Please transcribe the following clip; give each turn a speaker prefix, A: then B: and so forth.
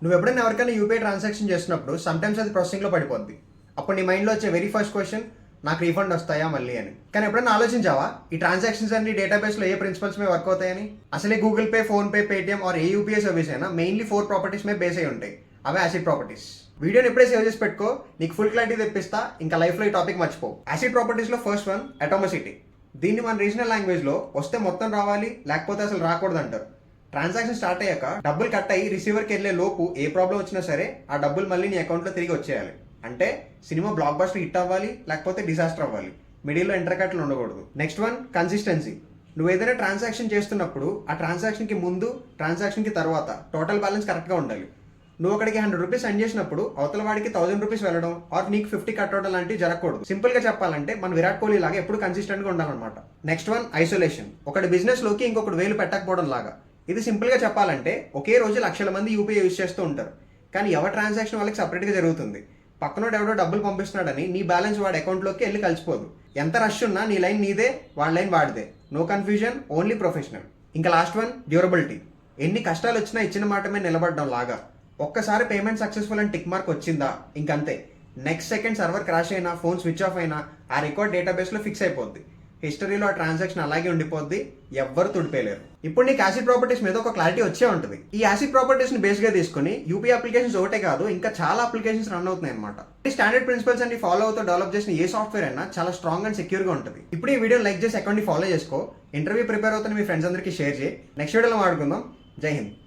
A: నువ్వు ఎప్పుడైనా ఎవరికైనా యూపీఐ ట్రాన్సాక్షన్ చేసినప్పుడు సమ్టైమ్స్ అది ప్రాసెసింగ్లో పడిపోద్ది. అప్పుడు నీ మైండ్లో వచ్చే వెరీ ఫస్ట్ క్వశ్చన్, నాకు రీఫండ్ వస్తాయా మళ్ళీ అని. కానీ ఎప్పుడైనా ఆలోచించావా ఈ ట్రాన్సాక్షన్స్ అన్ని డేటాబేస్లో ఏ ప్రిన్సిపల్స్ మీద వర్క్ అవుతాయని? అసలే Google pay, phone pay, Paytm are A UPI service అయినా మెయిన్లీ 4 ప్రాపర్టీస్ మీద బేస్ అయి ఉంటాయి. అవే యాసిడ్ ప్రాపర్టీస్. వీడియోని ఎప్పుడే సేవ్ చేసి పెట్టుకో, నీకు ఫుల్ క్లారిటీ తెప్పిస్తా. ఇంకా లైఫ్లో ఈ టాపిక్ మర్చిపో. యాసిడ్ ప్రాపర్టీస్లో ఫస్ట్ వన్ అటామిసిటీ. దీన్ని మన రీజనల్ లాంగ్వేజ్లో వస్తే మొత్తం రావాలి, లేకపోతే అసలు రాకూడదు అంటారు. ట్రాన్సాక్షన్ స్టార్ట్ అయ్యాక డబ్బులు కట్ అయ్యి రిసీవర్కి వెళ్ళే లోపు ఏ ప్రాబ్లం వచ్చినా సరే ఆ డబ్బులు మళ్ళీ నీ అకౌంట్లో తిరిగి వచ్చేయాలి. అంటే సినిమా బ్లాక్ బస్టర్ హిట్ అవ్వాలి, లేకపోతే డిజాస్టర్ అవ్వాలి. మిడిల్లో ఎంటర్ కట్లు ఉండకూడదు. Next one consistency. నువ్వు ఏదైనా ట్రాన్సాక్షన్ చేస్తున్నప్పుడు ఆ ట్రాన్సాక్షన్కి ముందు, ట్రాన్సాక్షన్కి తర్వాత టోటల్ బ్యాలెన్స్ కరెక్ట్గా ఉండాలి. నువ్వు అక్కడికి 100 రూపీస్ సెండ్ చేసినప్పుడు అవతల వాడికి 1000 రూపీస్ వెళ్ళడం ఆర్ నీకు 50 కట్ అవడం లాంటివి జరగకూడదు. సింపుల్ గా చెప్పాలంటే మన విరాట్ కోహ్లీ లాగా ఎప్పుడు కన్సిస్టెంట్ గా ఉండాలన్నమాట. Next one isolation. ఒకటి బిజినెస్ లోకి ఇంకొకటి వేలు పెట్టకపోవడం లాగా. ఇది సింపుల్ గా చెప్పాలంటే ఒకే రోజు లక్షల మంది యూపీఐ యూజ్ చేస్తూ ఉంటారు, కానీ ఎవరి ట్రాన్సాక్షన్ వాళ్ళకి సపరేట్ గా జరుగుతుంది. పక్కనోడు ఎవడో డబ్బులు పంపిస్తున్నాడని నీ బ్యాలెన్స్ వాడి అకౌంట్లోకి వెళ్ళి కలిసిపోదు. ఎంత రష్ ఉన్నా నీ లైన్ నీదే, వాడి లైన్ వాడిదే. No confusion, only professional. ఇంకా లాస్ట్ వన్ డ్యూరబిలిటీ. ఎన్ని కష్టాలు వచ్చినా ఇచ్చిన మాట మీద నిలబడడం లాగా. ఒక్కసారి పేమెంట్ సక్సెస్ఫుల్ అని టిక్ మార్క్ వచ్చిందా ఇంకంతే. నెక్స్ట్ సెకండ్ సర్వర్ క్రాష్ అయినా, ఫోన్ స్విచ్ ఆఫ్ అయినా ఆ రికార్డ్ డేటాబేస్లో ఫిక్స్ అయిపోద్ది. హిస్టరీలో ఆ ట్రాన్సాక్షన్ అలాగే ఉండిపోద్ది, ఎవ్వరు తుడిపేయలేరు. ఇప్పుడు నీకు యాసిడ్ ప్రాపర్టీస్ మీద ఒక క్లారిటీ వచ్చే ఉంటుంది. ఈ యాసిడ్ ప్రాపర్టీస్ ని బేస్ గా తీసుకుని యూపీ అప్లికేషన్స్ ఒకటే కాదు, ఇంకా చాలా అప్లికేషన్స్ రన్ అవుతున్నాయి అనమాట. ఈ స్టాండర్డ్ ప్రిన్సిపల్స్ అన్ని ఫాలో అవుతూ డెవలప్ చేసిన ఏ సాఫ్ట్వేర్ అయినా చాలా స్ట్రాంగ్ అండ్ సెక్యూర్ గా ఉంటుంది. ఇప్పుడు ఈ వీడియో లైక్ చేసి అకౌంట్ ని ఫాలో చేసుకో. ఇంటర్వ్యూ ప్రిపేర్ అవుతున్న మీ ఫ్రెండ్స్ అందరికీ షేర్ చేయి. నెక్స్ట్ వీడియోలో మాట్లాడుకుందాం. జై హింద్.